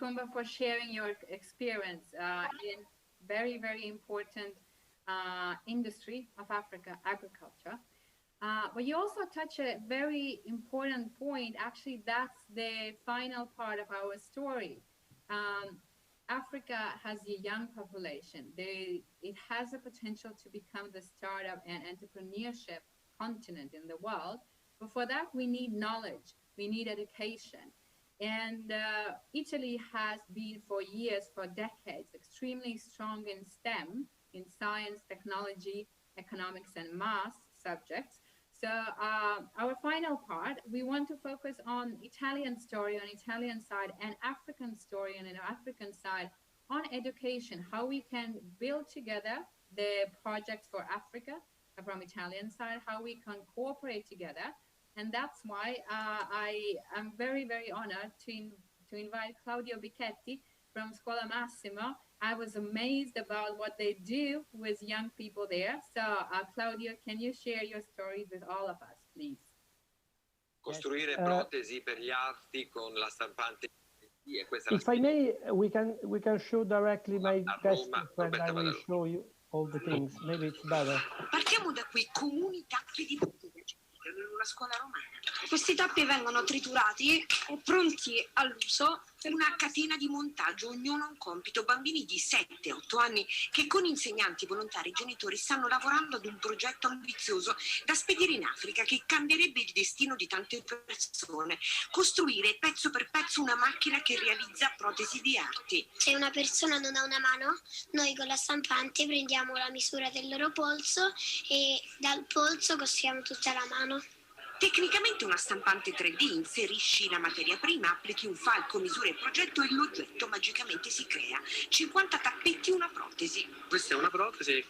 Kumba, for sharing your experience in very, very important industry of Africa, agriculture. But you also touch a very important point. Actually, that's the final part of our story. Um, Africa has a young population. It has the potential to become the startup and entrepreneurship continent in the world. But for that, we need knowledge. We need education. And Italy has been for years, for decades, extremely strong in STEM, in science, technology, economics, and math subjects. So our final part, we want to focus on Italian story on Italian side and African story on an African side on education, how we can build together the projects for Africa from Italian side, how we can cooperate together. And that's why I am very, very honored to invite Claudio Becchetti from Scuola Massimo. I was amazed about what they do with young people there. So, Claudio, can you share your story with all of us, please? Costruire protesi per gli arti con la stampante. If I may, we can show directly my desk and I will show you all the things. Maybe it's better. Partiamo da qui, comuni tappi di in una scuola romana. Questi tappi vengono triturati e pronti all'uso per una catena di montaggio, ognuno un compito. Bambini di 7-8 anni che con insegnanti, volontari e genitori stanno lavorando ad un progetto ambizioso da spedire in Africa che cambierebbe il destino di tante persone. Costruire pezzo per pezzo una macchina che realizza protesi di arti. Se una persona non ha una mano, noi con la stampante prendiamo la misura del loro polso e dal polso costruiamo tutta la mano. Tecnicamente una stampante 3D, inserisci la materia prima, applichi un falco, misura il progetto e l'oggetto magicamente si crea. 50 tappetti, una protesi. Questa è una protesi.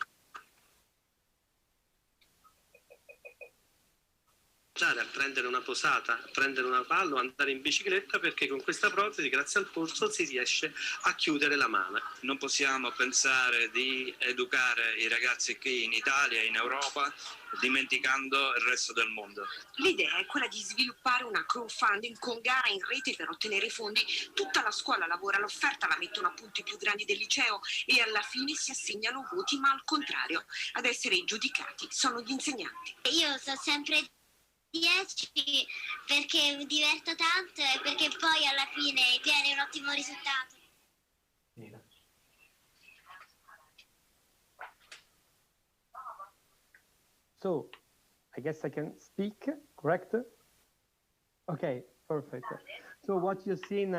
A prendere una posata, a prendere una palla o andare in bicicletta, perché con questa protesi, grazie al polso, si riesce a chiudere la mano. Non possiamo pensare di educare i ragazzi qui in Italia e in Europa dimenticando il resto del mondo. L'idea è quella di sviluppare una crowdfunding con gara in rete per ottenere i fondi. Tutta la scuola lavora, l'offerta la mettono a punto i più grandi del liceo e alla fine si assegnano voti, ma al contrario, ad essere giudicati sono gli insegnanti. Io sto sempre 10 perché mi diverto tanto e perché poi alla fine viene un ottimo risultato. So, I guess I can speak, correct? Okay, perfect. So what you've seen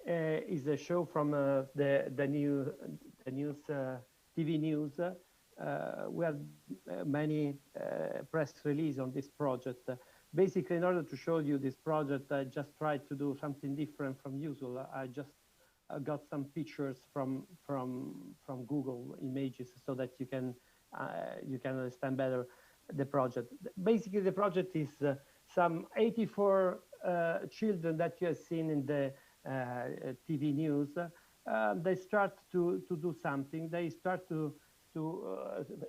is a show from the news, TV news. We have many press release on this project. Basically, in order to show you this project, I just tried to do something different from usual. I just got some pictures from Google Images so that you can understand better the project. Basically, the project is some 84 children that you have seen in the TV news. They start to do something. They start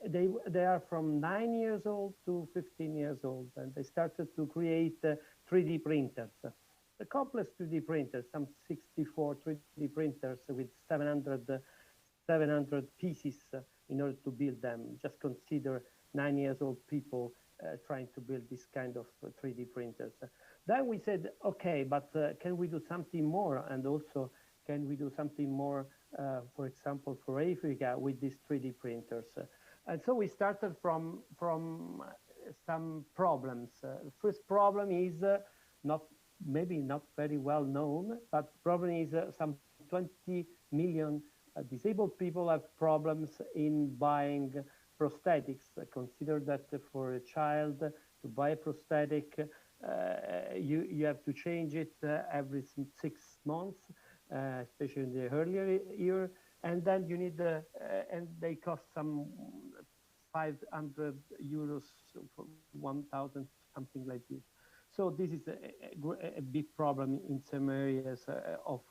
they are from 9 years old to 15 years old, and they started to create 3D printers. The complex 3D printers, some 64 3D printers with 700 pieces in order to build them. Just consider 9 years old people trying to build this kind of 3D printers. Then we said, okay, but can we do something more? And also, can we do something more, for example, for Africa with these 3D printers? And so we started from some problems. The first problem is maybe not very well known, but the problem is some 20 million disabled people have problems in buying prosthetics. Consider that for a child to buy a prosthetic, you have to change it every 6 months, especially in the earlier year, and then you need and they cost some 500 euros, 1,000, something like this. So this is a big problem in some areas of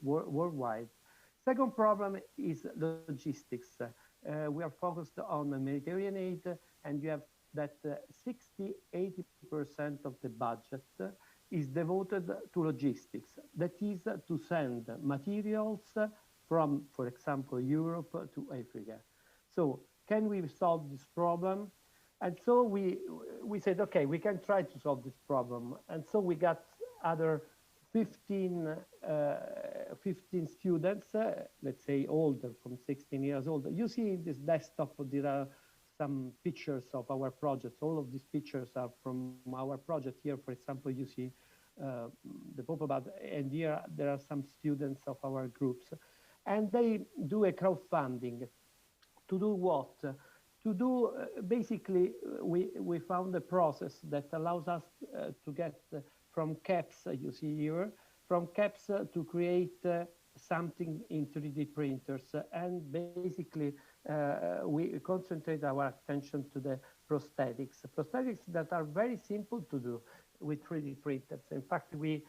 worldwide. Second problem is logistics. We are focused on humanitarian aid, and you have that 60–80% of the budget is devoted to logistics. That is to send materials from, for example, Europe to Africa. So can we solve this problem? And so we said, okay, we can try to solve this problem. And so we got other 15 students, let's say older, from 16 years old. You see in this desktop, there are some pictures of our projects. All of these pictures are from our project. Here, for example, you see the pop-up, and here there are some students of our groups. And they do a crowdfunding. To do what? To do, basically, we found a process that allows us to get from caps, you see here, from caps to create something in 3D printers. And basically, we concentrate our attention to the prosthetics. Prosthetics that are very simple to do with 3D printers. In fact, we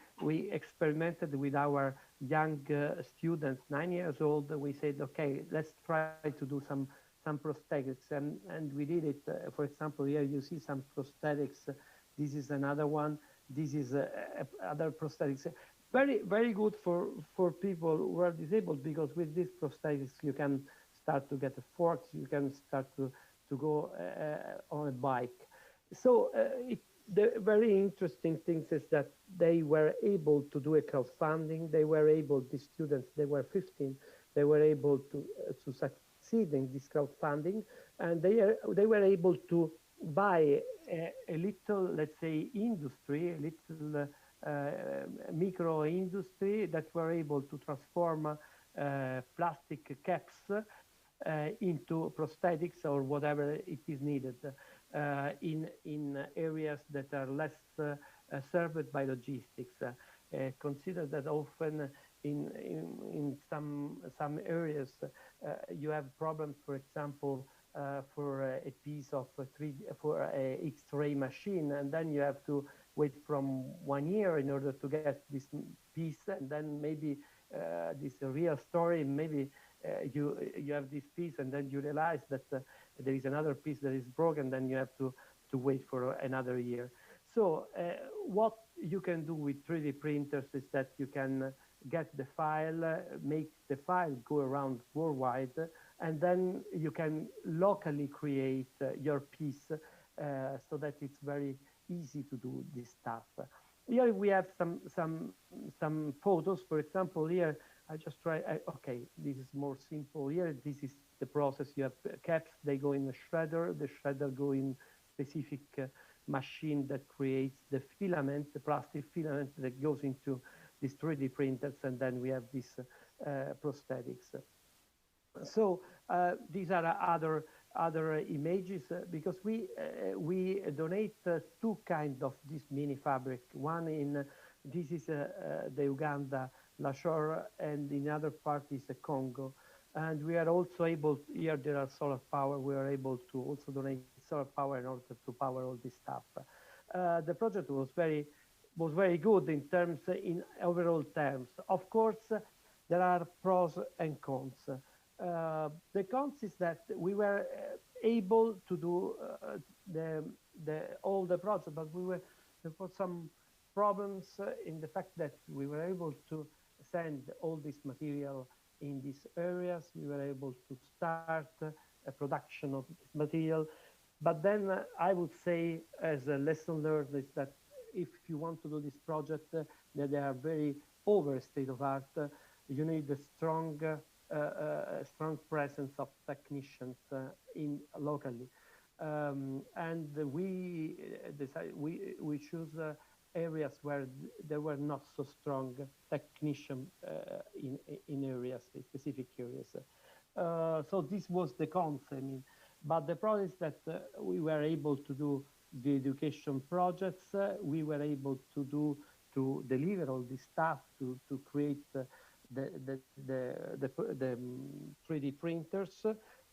experimented with our young students, 9 years old. We said, okay, let's try to do some prosthetics, and we did it. For example, here you see some prosthetics. This is another one. This is other prosthetics. Very, very good for people who are disabled, because with these prosthetics you can start to get a fork, you can start to go on a bike. So the very interesting thing is that they were able to do a crowdfunding. They were able, the students, they were 15, they were able to succeed in this crowdfunding, and they were able to buy a little, let's say, industry, a little micro industry that were able to transform plastic caps into prosthetics or whatever it is needed in areas that are less served by logistics. Consider that often in some areas you have problems, for example, for a piece of for a X-ray machine, and then you have to wait from 1 year in order to get this piece, and then maybe this real story, maybe you have this piece, and then you realize that there is another piece that is broken, then you have to wait for another year. So what you can do with 3D printers is that you can get the file, make the file go around worldwide, and then you can locally create your piece so that it's very easy to do this stuff. Here we have some photos. For example, here I just try, okay, this is more simple. Here, this is the process. You have caps, they go in the shredder go in specific machine that creates the filament, the plastic filament that goes into these 3D printers, and then we have these prosthetics. So these are other images because we donate two kinds of this mini fabric. One in this is the Uganda Lashore, and in the other part is the Congo. And we are also able, here there are solar power, we are able to also donate solar power in order to power all this stuff. The project was very good in overall terms. Of course, there are pros and cons. The cons is that we were able to do all the project, but there was some problems in the fact that we were able to send all this material in these areas. We were able to start a production of this material. But then I would say, as a lesson learned, is that if you want to do this project, that they are very over state of art, you need a strong presence of technicians locally. And we choose areas where there were not so strong technicians in areas, specific areas. So this was the cons, I mean. But the problem is that we were able to do the education projects. We were able to deliver all this stuff, to create the 3D printers.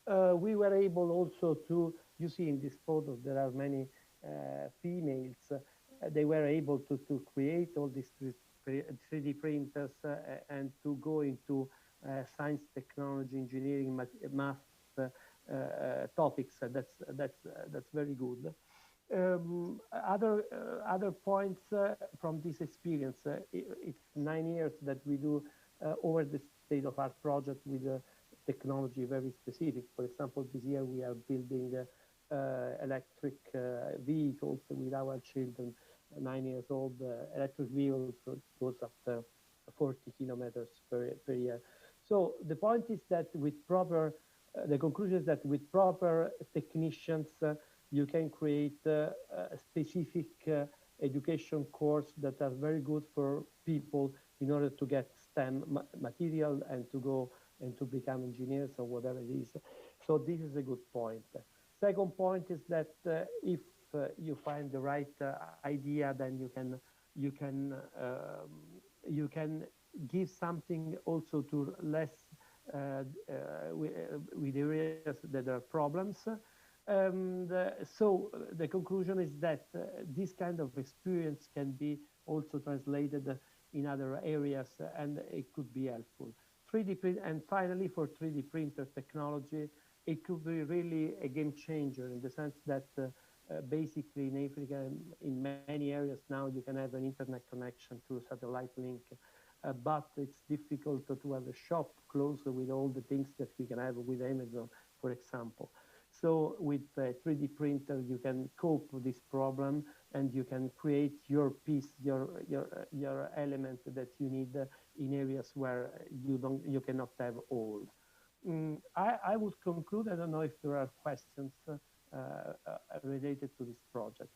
We were able also to, you see in this photo, there are many females. They were able to create all these 3D printers and to go into science, technology, engineering, math topics. That's very good. Other points from this experience, it's 9 years that we do over the state of art project with technology very specific. For example, this year we are building electric vehicles with our children, 9 years old. Electric vehicles goes up 40 kilometers per year. So the point is that with proper, the conclusion is that with proper technicians, you can create a specific education course that are very good for people in order to get STEM material and to go and to become engineers or whatever it is. So this is a good point. Second point is that if you find the right idea, then you can give something also to less with areas that are problems. So the conclusion is that this kind of experience can be also translated in other areas, and it could be helpful. 3D print, and finally for 3D printer technology, it could be really a game changer in the sense that basically in Africa, in many areas now, you can have an internet connection through satellite link, but it's difficult to have a shop close with all the things that we can have with Amazon, for example. So with a 3D printer, you can cope with this problem and you can create your piece, your element that you need in areas where you cannot have all. I would conclude. I don't know if there are questions related to this project.